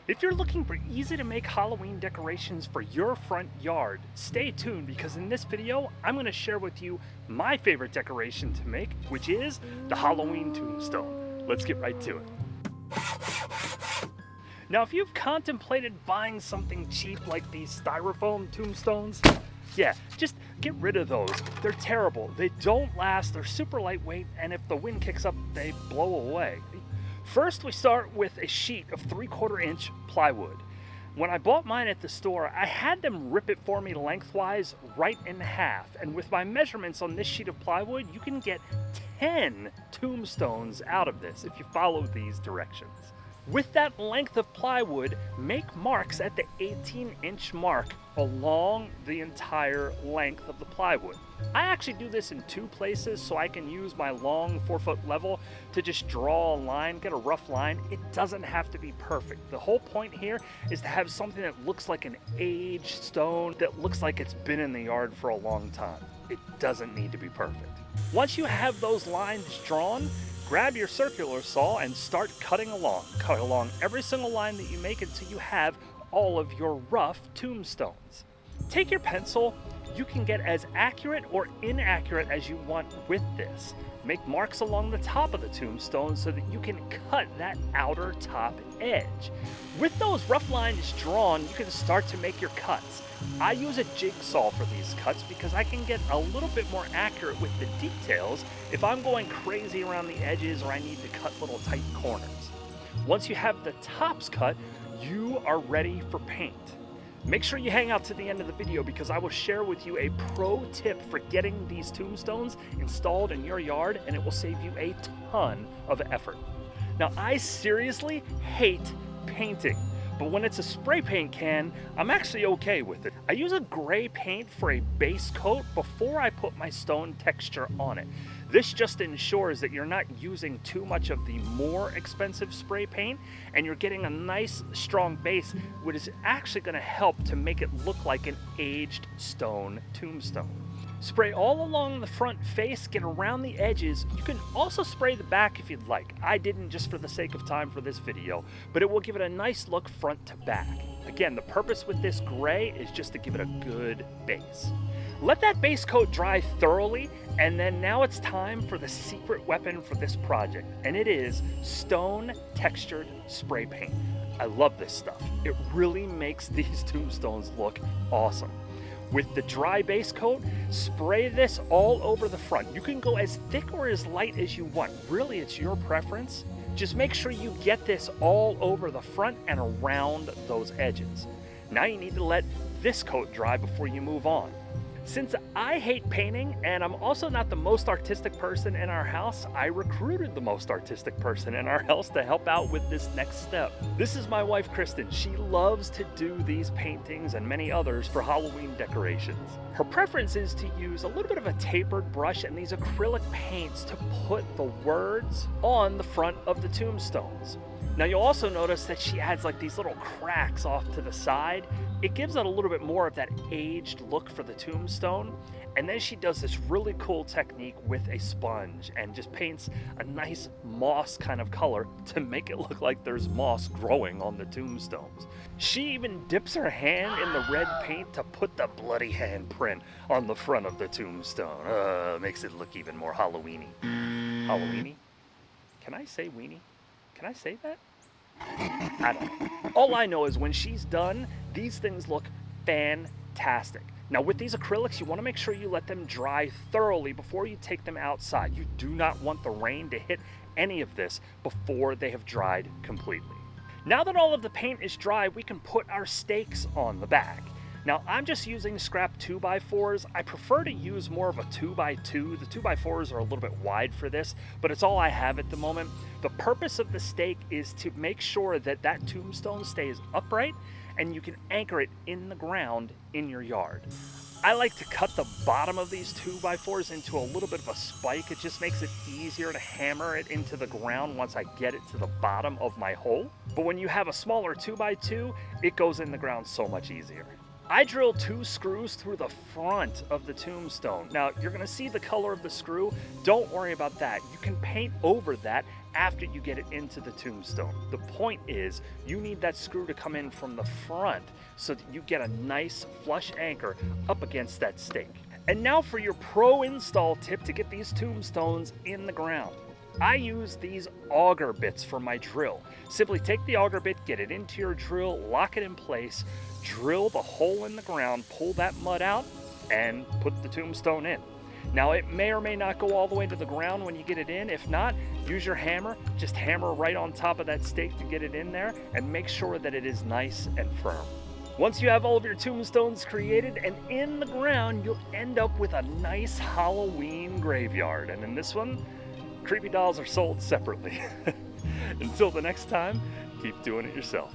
If you're looking for easy to make Halloween decorations for your front yard, stay tuned because in this video, I'm going to share with you my favorite decoration to make, which is the Halloween tombstone. Let's get right to it. Now, if you've contemplated buying something cheap like these Styrofoam tombstones, yeah, just get rid of those. They're terrible. They don't last, they're super lightweight, and if the wind kicks up, they blow away. First, we start with a sheet of 3/4 inch plywood. When I bought mine at the store, I had them rip it for me lengthwise right in half. And with my measurements on this sheet of plywood, you can get 10 tombstones out of this if you follow these directions. With that length of plywood, make marks at the 18-inch mark along the entire length of the plywood. I actually do this in 2 places so I can use my long 4-foot level to just draw a line, get a rough line. It doesn't have to be perfect. The whole point here is to have something that looks like an aged stone, that looks like it's been in the yard for a long time. It doesn't need to be perfect. Once you have those lines drawn, grab your circular saw and start cutting along. Cut along every single line that you make until you have all of your rough tombstones. Take your pencil. You can get as accurate or inaccurate as you want with this. Make marks along the top of the tombstone so that you can cut that outer top edge. With those rough lines drawn, you can start to make your cuts. I use a jigsaw for these cuts because I can get a little bit more accurate with the details if I'm going crazy around the edges or I need to cut little tight corners. Once you have the tops cut, you are ready for paint. Make sure you hang out to the end of the video because I will share with you a pro tip for getting these tombstones installed in your yard, and it will save you a ton of effort. Now, I seriously hate painting, but when it's a spray paint can, I'm actually okay with it. I use a gray paint for a base coat before I put my stone texture on it. This just ensures that you're not using too much of the more expensive spray paint and you're getting a nice strong base, which is actually going to help to make it look like an aged stone tombstone. Spray all along the front face, get around the edges. You can also spray the back if you'd like. I didn't just for the sake of time for this video, but it will give it a nice look front to back. Again, the purpose with this gray is just to give it a good base. Let that base coat dry thoroughly, and then now it's time for the secret weapon for this project, and it is stone textured spray paint. I love this stuff. It really makes these tombstones look awesome. With the dry base coat, spray this all over the front. You can go as thick or as light as you want. Really, it's your preference. Just make sure you get this all over the front and around those edges. Now you need to let this coat dry before you move on. Since I hate painting and I'm also not the most artistic person in our house, I recruited the most artistic person in our house to help out with this next step. This is my wife, Kristen. She loves to do these paintings and many others for Halloween decorations. Her preference is to use a little bit of a tapered brush and these acrylic paints to put the words on the front of the tombstones. Now you'll also notice that she adds like these little cracks off to the side. It gives it a little bit more of that aged look for the tombstone. And then she does this really cool technique with a sponge and just paints a nice moss kind of color to make it look like there's moss growing on the tombstones. She even dips her hand in the red paint to put the bloody handprint on the front of the tombstone. Makes it look even more Halloweeny. Halloweeny? Can I say weenie? Can I say that? I don't know. All I know is when she's done, these things look fantastic. Now with these acrylics, you want to make sure you let them dry thoroughly before you take them outside. You do not want the rain to hit any of this before they have dried completely. Now that all of the paint is dry, we can put our stakes on the back. Now I'm just using scrap 2x4s. I prefer to use more of a 2x2. The 2x4s are a little bit wide for this, but it's all I have at the moment. The purpose of the stake is to make sure that that tombstone stays upright and you can anchor it in the ground in your yard. I like to cut the bottom of these 2x4s into a little bit of a spike. It just makes it easier to hammer it into the ground once I get it to the bottom of my hole. But when you have a smaller 2x2, it goes in the ground so much easier. I drilled 2 screws through the front of the tombstone. Now, you're gonna see the color of the screw. Don't worry about that. You can paint over that after you get it into the tombstone. The point is, you need that screw to come in from the front so that you get a nice flush anchor up against that stake. And now for your pro install tip to get these tombstones in the ground. I use these auger bits for my drill. Simply take the auger bit, get it into your drill, lock it in place, drill the hole in the ground, pull that mud out, and put the tombstone in. Now it may or may not go all the way to the ground when you get it in. If not, use your hammer, just hammer right on top of that stake to get it in there, and make sure that it is nice and firm. Once you have all of your tombstones created and in the ground, you'll end up with a nice Halloween graveyard. And in this one, creepy dolls are sold separately. Until the next time, keep doing it yourself.